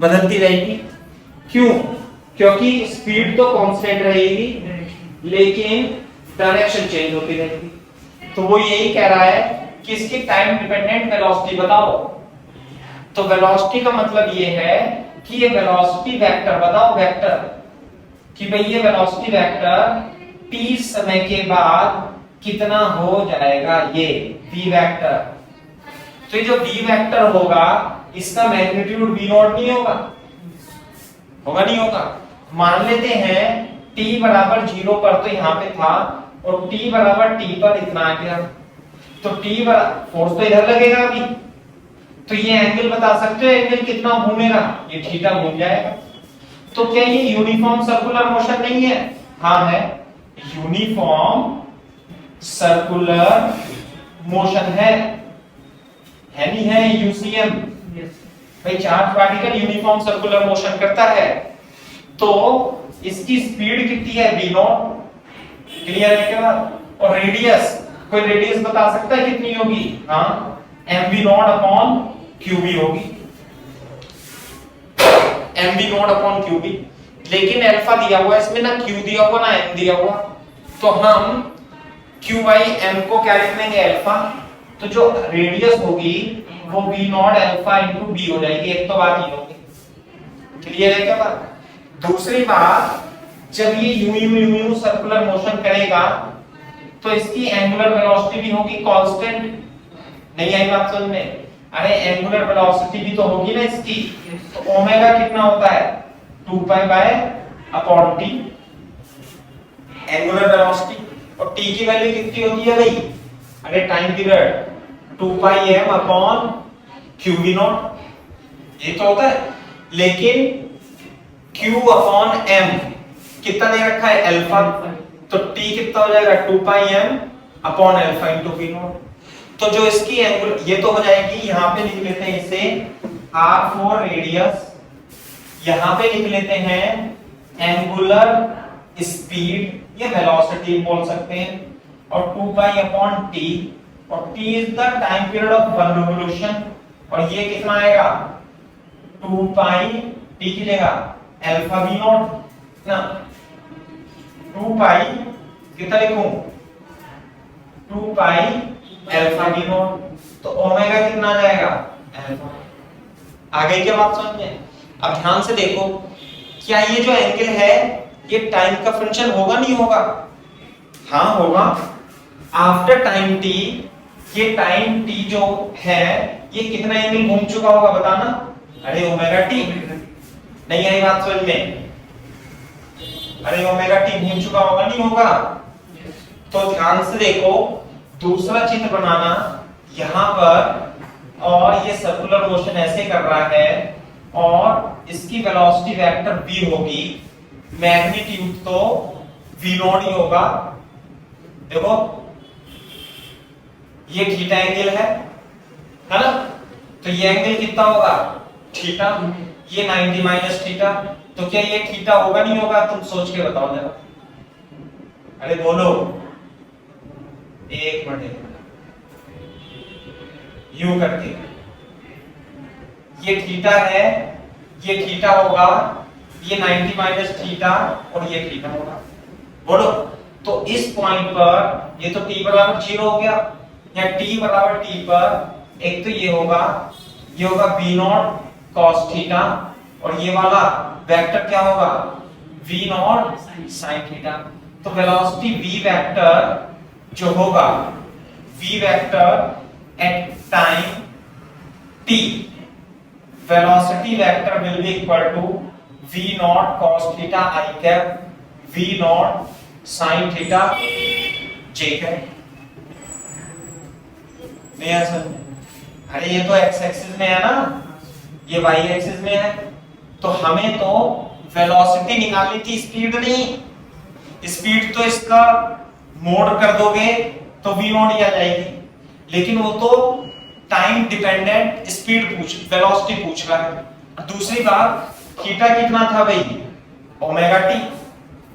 बदलती रहेगी। क्यों, क्योंकि स्पीड तो कांस्टेंट रहेगी लेकिन डायरेक्शन चेंज होती रहेगी। तो वो यही कह रहा है कि इसकी टाइम डिपेंडेंट वेलोसिटी बताओ। तो वेलोसिटी का मतलब ये है कि ये वेलोसिटी वेक्टर बताओ, वेक्टर कि भाई ये वेलोसिटी वेक्टर t समय के बाद कितना हो जाएगा, ये v वेक्टर। तो ये जो v वेक्टर होगा इसका मैग्नीट्यूड v0 नहीं होगा, होगा नहीं होगा। मान लेते हैं t बराबर 0 पर, तो यहां पे था और t बराबर t पर इतना आ गया, तो t बराबर फोर्स तो इधर लगेगा अभी, तो ये एंगल बता सकते हो एंगल कितना घूमेगा, ये थीटा घूम जाएगा। तो क्या ये यूनिफॉर्म सर्कुलर मोशन नहीं है? हाँ है, यूनिफॉर्म सर्कुलर मोशन है नहीं है यूसीएम? भाई charge particle uniform circular motion करता है, तो इसकी स्पीड कितनी है v0, क्लियर है क्या? और रेडियस, कोई रेडियस बता सकता है कितनी होगी? हाँ mv0 अपॉन qb होगी, mv0 अपॉन qb। लेकिन अल्फा दिया हुआ है इसमें, ना q दिया हुआ ना m दिया हुआ, तो हम q बाई m को क्या लिख देंगे? अल्फा। तो जो रेडियस होगी वो v0 अल्फा इनटू b हो जाएगी, एक तो बात ये होगी, क्लियर है क्या बात? दूसरी बात, जब ये यू सर्कुलर मोशन करेगा तो इसकी एंगुलर वेलोसिटी भी होगी कांस्टेंट, नहीं आई बात समझ में? अरे एंगुलर वेलोसिटी भी तो होगी ना इसकी, तो ओमेगा कितना होता है? 2 pi by upon t angular velocity, और t की वैल्यू कितनी होती है भाई? अरे टाइम पीरियड 2 पाई m अपॉन qv0, ये तो होता है। लेकिन q अपॉन m कितना दे रखा है? अल्फा, तो t कितना हो जाएगा? 2 पाई m upon alpha into v0। तो जो इसकी एंगुलर, ये तो हो जाएगी, यहां पे लिख लेते हैं इसे r4 रेडियस, यहां पे लिख लेते हैं एंगुलर स्पीड, ये वेलोसिटी बोल सकते हैं, और 2 पाई अपॉन t, और t is the time period of one revolution, और ये कितना आएगा? 2 पाई t की जगह अल्फा v0 ना, 2 पाई कितना लिखूं? 2 पाई अल्फा v0, तो ओमेगा कितना आ जाएगा? अल्फा। आ गई क्या बात समझ में? अब ध्यान से देखो, क्या ये जो एंगल है ये टाइम का फंक्शन होगा नहीं होगा? हाँ होगा। आफ्टर टाइम t, ये टाइम t जो है ये कितना एंगल घूम चुका होगा बताना? अरे ओमेगा t, नहीं आई बात समझ में? अरे ओमेगा t घूम चुका होगा नहीं होगा? तो ध्यान से देखो, दूसरा चित्र बनाना यहां पर, और ये सर्कुलर मोशन ऐसे कर रहा है, और इसकी वेलोसिटी वेक्टर v होगी, मैग्नीट्यूड तो v0 ही होगा। देखो ये थीटा एंगल है ना, तो ये एंगल कितना होगा? थीटा, ये 90 माइनस थीटा, तो क्या ये थीटा होगा नहीं होगा? तुम सोच के बताओ जरा, अरे बोलो, एक मिनट, यू करके, ये थीटा है, ये थीटा होगा, ये 90 माइनस थीटा, और ये थीटा होगा, बोलो। तो इस पॉइंट पर ये तो t बराबर 0 हो गया, या t बराबर t पर एक तो ये होगा v0 cos थीटा, और ये वाला वेक्टर क्या होगा? v0 sin theta. तो वेलोसिटी v वेक्टर जो होगा, v vector at time t, velocity vector will be equal to v0 cos theta I cap, v0 sin theta j cap। नहीं है सर? अरे ये तो x एक्सिस में है ना, ये y एक्सिस में है, तो हमें तो वेलोसिटी निकालनी थी, स्पीड नहीं। स्पीड तो इसका मोड कर दोगे तो v0 ही आ जाएगी, लेकिन वो तो टाइम डिपेंडेंट स्पीड वेलोसिटी पूछ रहा है। दूसरी बात, थीटा कितना था भाई? ओमेगा टी,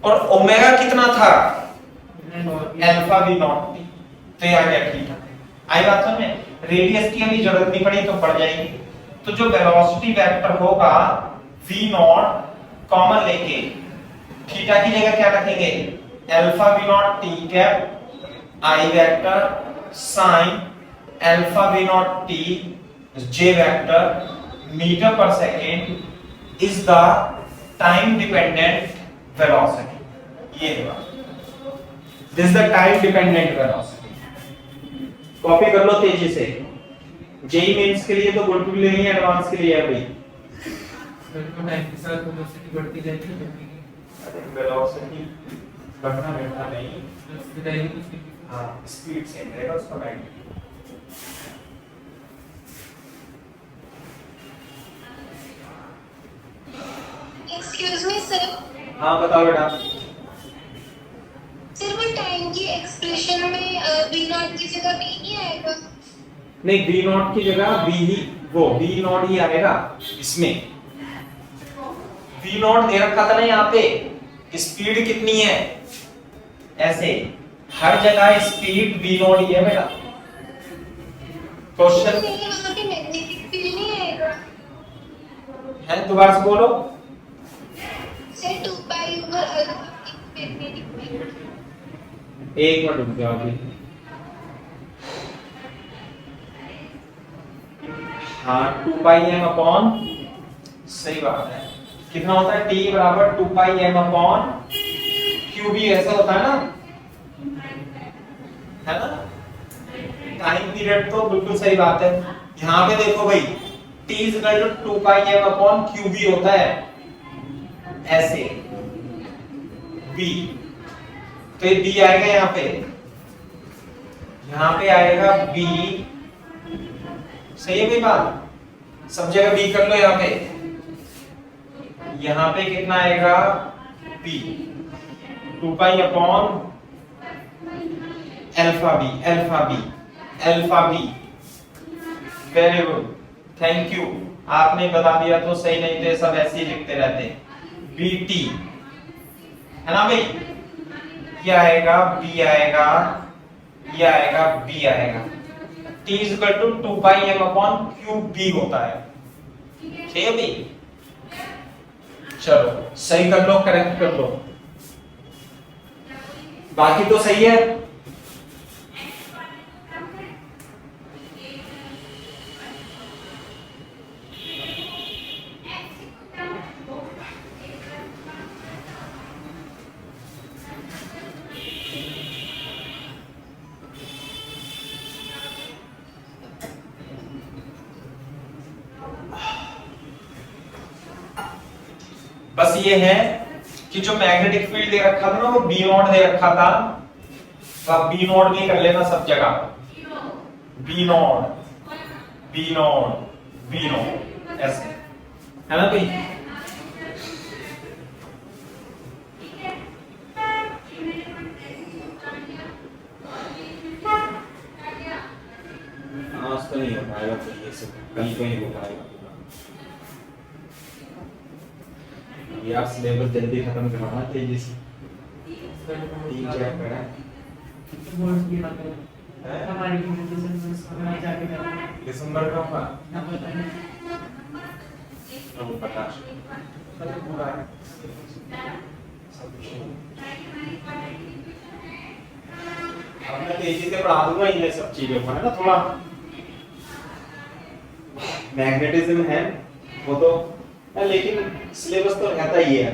और ओमेगा कितना था? अल्फा v0 टी, तो ये आ गया थीटा। आई बात समझ में? रेडियस की अभी जरूरत नहीं पड़ी तो पड़ जाएगी। तो जो वेलोसिटी वेक्टर होगा v0 कॉमन लेके थीटा की जगह क्या रखेंगे? Alpha v0 t cap i vector sine alpha v0 t j vector metre पर second is the time dependent velocity. ये है, this is the time dependent velocity. Copy कर लो तेजी से। जेई मेंस के लिए तो बिल्कुल नहीं है, एडवांस के लिए है भाई। टाइम के साथ वेलोसिटी बढ़ती जाएगी। वेलोसिटी बढ़ना बैठना नहीं, हाँ स्पीड सेम रहेगा उसका बैंड। एक्सक्यूज मी सर, हाँ बताओ बेटा। सर वो टाइम की एक्सप्रेशन में बी नॉट की जगह बी ही आएगा? नहीं, बी नॉट की जगह बी ही, वो बी नॉट ही आएगा इसमें। बी नॉट दे रखा था ना यहाँ पे, स्पीड कितनी है, ऐसे हर जगह स्पीड बी नॉट ही है बेटा। क्वेश्चन नहीं, वहाँ पे मैग्नेटिक फील्ड नहीं आएगा है, दोबारा से बोलो। Sir 2 pi over magnetic field. एक मिनट रुक जाओ अभी। हाँ 2 पाई एम अपॉन, सही बात है, कितना होता है t बराबर 2 पाई एम अपॉन क्यू भी, ऐसा होता है ना, है ना। टाइम पीरियड तो बिल्कुल सही बात है। यहाँ पे देखो भाई t is equal to 2 pi M upon Q भी होता है ऐसे b, तो ये b आएगा यहाँ पे, यहाँ पे आएगा b, सही है भाई बात, सब जगह b कर लो। यहाँ पे कितना आएगा b, 2 pi upon alpha B, alpha B, alpha B. Very good, thank you, आपने बता दिया तो सही, नहीं तो सब ऐसे ही लिखते रहते हैं। बी टी है ना भाई, ये आएगा बी आएगा, ये आएगा बी आएगा। T is equal to 2 pi M upon Q B होता है, ठीक है भाई। चलो सही कर लो, करेक्ट कर लो, बाकी तो सही है। बस ये है कि जो मैग्नेटिक फील्ड दे रखा था ना वो बी नॉट दे रखा था, तो आप बी नॉट भी कर लेना सब जगह, B not B not B not, ऐसे है ना भाई। आज तो नहीं हो पाएगा, तो ये सब कहीं कहीं हो पाएगा। यार सिलेबस जल्दी खत्म करवाना तेजी से, 3 चैप्टर है। बोर्ड की बात है हमारी दिसंबर जाके करेंगे, दिसंबर का होगा, ना पता नहीं तो पता पूरा है सब कुछ। अब मैं तेजी से पढ़ा दूंगा ये सब चीजों को, है ना। थोड़ा मैग्नेटिज्म है वो तो, लेकिन सिलेबस तो रहता ही है,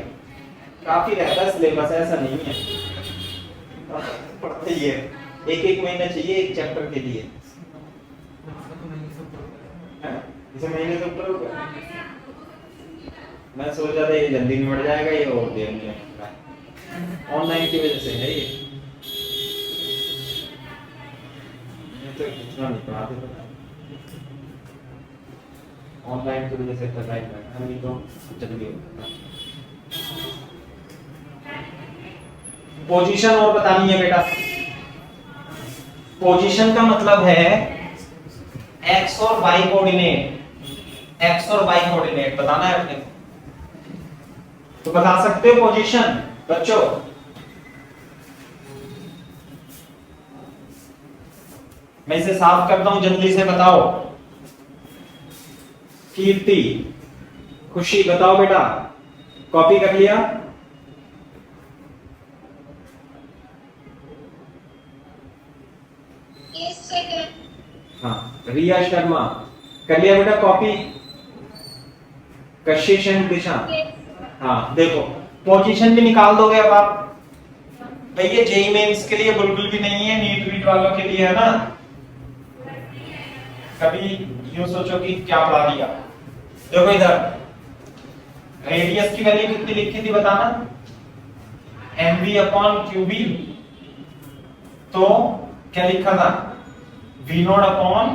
काफी रहता है सिलेबस, ऐसा नहीं है, पढ़ते ही है। एक महीना चाहिए एक चैप्टर के लिए, इसे महीने से ऊपर हो गया। मैं सोच रहा था ये जल्दी निपट जाएगा, ये और देर में ऑनलाइन की वजह से है ये तो इतना नहीं पढ़ाते, ऑनलाइन की वजह से इतना टाइम लगता है, तो जल्दी होता है। पोजीशन और बतानी है बेटा। पोजीशन का मतलब है एक्स और वाई कोऑर्डिनेट, एक्स और वाई कोऑर्डिनेट बताना है अपने को, तो बता सकते हो पोजीशन बच्चों। मैं इसे साफ करता हूं, जल्दी से बताओ। कीर्ति, खुशी बताओ बेटा, कॉपी कर लिया? Yes sir. हाँ, रिया शर्मा कर लिया बेटा कॉपी? कशिश एंड दिशा, हाँ देखो पोजीशन भी निकाल दोगे अब आप। भैया जेई मेंस के लिए बिल्कुल भी नहीं है, नीट वीट वालों के लिए है ना। कभी यूं सोचो कि क्या पढ़ा दिया। देखो इधर रेडियस की वैल्यू कितनी लिखी थी बताना, mv अपॉन qb, तो क्या लिखा था v not upon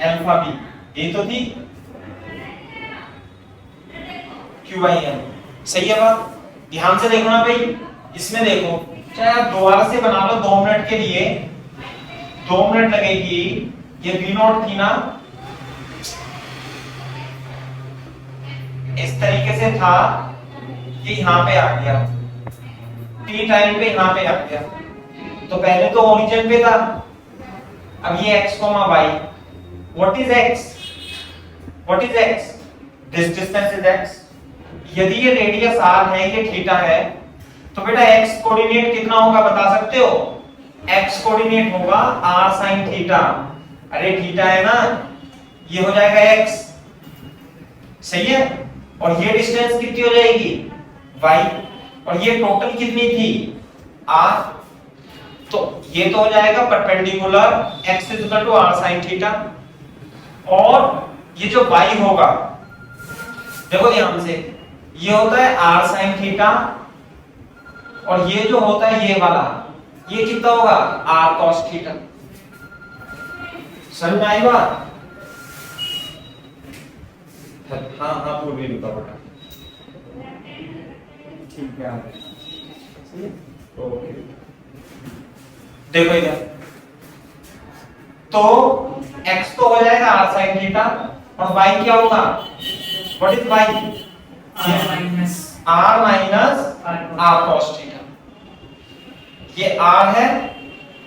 alpha b, ये तो थी q बाई m। सही है बात? ध्यान से देखो ना भाई, इसमें देखो चाहे आप दोबारा से बना लो 2 मिनट के लिए, 2 मिनट लगेगी, ये v नॉट थी ना, इस तरीके से था कि यहाँ पे आ गया, t टाइम पे यहाँ पे आ गया, तो पहले तो ओरिजिन पे था, अब ये x, y, what is x, what is x, this distance is x। यदि ये रेडियस r है, ये थीटा है, तो बेटा x कोऑर्डिनेट कितना होगा बता सकते हो? x कोऑर्डिनेट होगा r sin थीटा, अरे थीटा है ना, ये हो जाएगा x, सही है, और ये डिस्टेंस कितनी हो जाएगी y, और ये टोटल कितनी थी r, तो ये तो हो जाएगा perpendicular x equal to r sin थीटा, और ये जो y होगा, देखो ध्यान से, ये होता है r sin थीटा, और ये जो होता है ये वाला, ये कितना होगा r cos थीटा। समझ में आई बात? हाँ हाँ पूरी लिखा बेटा, ठीक है, ओके। देखो इधर, तो x तो हो जाएगा r sin थीटा, और y क्या होगा, what is y, r minus r cos theta, ये r है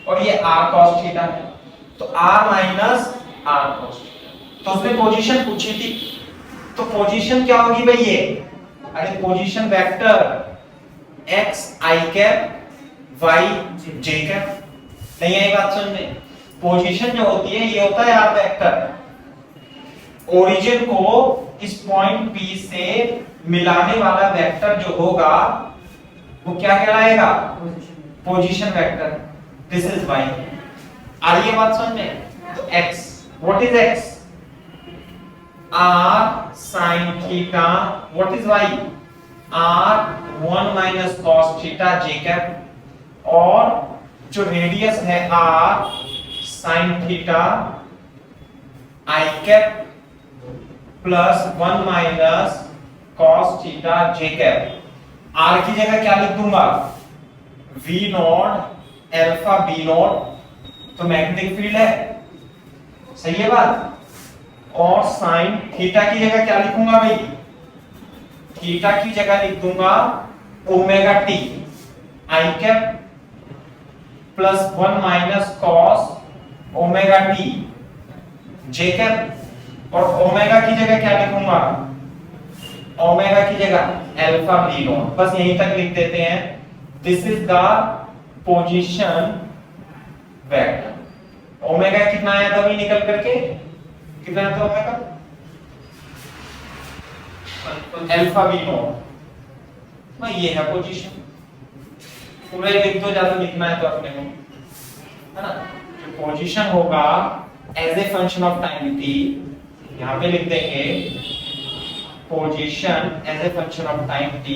और ये r cos थीटा है, तो r minus r cos theta. तो उसने पोजीशन पूछी थी, तो पोजीशन क्या होगी भाई ये, अरे position vector x i cap y j cap, नहीं है ये बात समझ में? पोजीशन जो होती है ये होता है r वेक्टर, ओरिजिन को इस पॉइंट P से मिलाने वाला वेक्टर जो होगा वो क्या कहलाएगा, position vector, this is y। आ रही है बात समझ में? तो x, what is x, r sin theta, what is y, r 1 minus cos theta j cap, और जो रेडियस है r sin theta i cap plus 1 minus cos theta j cap, r की जगह क्या लिख दूंगा, v not alpha b not, तो magnetic field है, सही है बात, और साइन थीटा की जगह क्या लिखूंगा भाई, थीटा की जगह लिख दूंगा omega t i cap plus 1 minus cos omega t j cap, और ओमेगा की जगह क्या लिखूंगा, ओमेगा की जगह अल्फा b नॉट, बस यहीं तक लिख देते हैं, this is the position vector. Omega कितना आया था भाई निकल करके, कितना आया था ओमेगा, अल्फा b नॉट, भाई ये है पोजीशन, पूरा लिख दो, ज्यादा लिखना है तो अपने को, है ना, जो पोजीशन होगा as a function of time t, यहां पे लिख देंगे position as a function of time t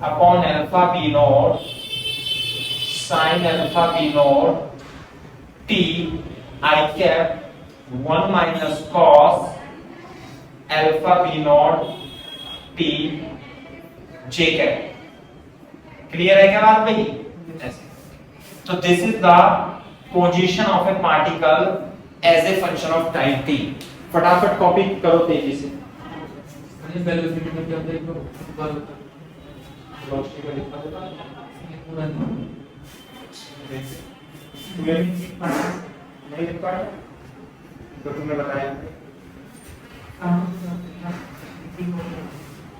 upon alpha b not sin alpha b not t i cap 1 minus cos alpha b not t j cap. Clear है क्या बात भाई? ऐसे, तो this is the position of a particle as a function of time t। फटाफट copy करो तेजी से, वेलोसिटी में क्या होता है, वेलोसिटी का लिखा होता है नहीं लिख पाया तो तुमने बताया,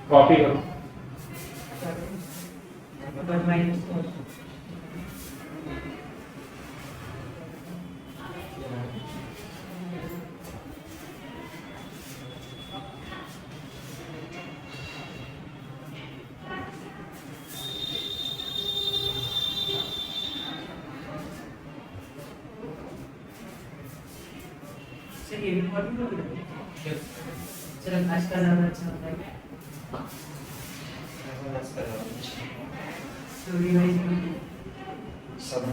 कॉपी करो, ये रिकॉर्डिंग हो गई। चलो आज का ज्यादा अच्छा होता है। So revising. सब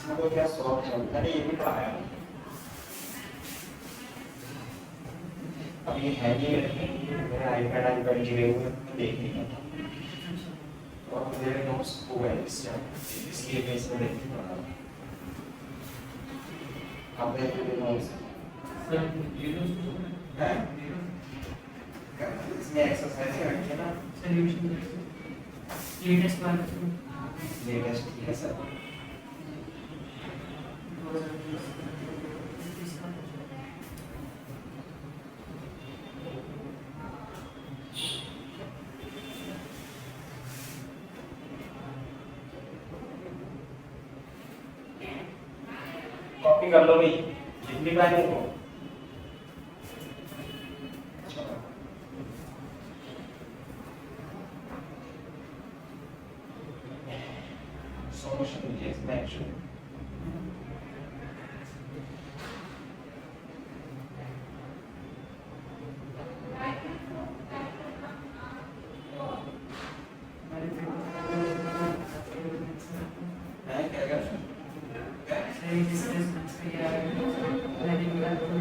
इसको क्या सॉल्व चलता है, ये भी पढ़ाया अब ये है नहीं, मेरा आईपैड गिरे हुए देख नहीं पाता और मेरे नोट्स हो गए इसलिए मैं इसमें देख नहीं पा रहा। आप देख रहे नोट्स हैं, इसमें एक्सरसाइज करके ना Solution. Latest one. लेटेस्ट है सर। कॉपी कर लो भाई, लिख भी पाएंगे को solution is mentioned. है क्या कर Say displacements we are letting that go.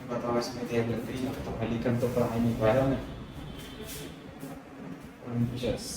बताओ इसमें देर लग गई तो पहली कल तो पढ़ाई नहीं पाया मैं। Just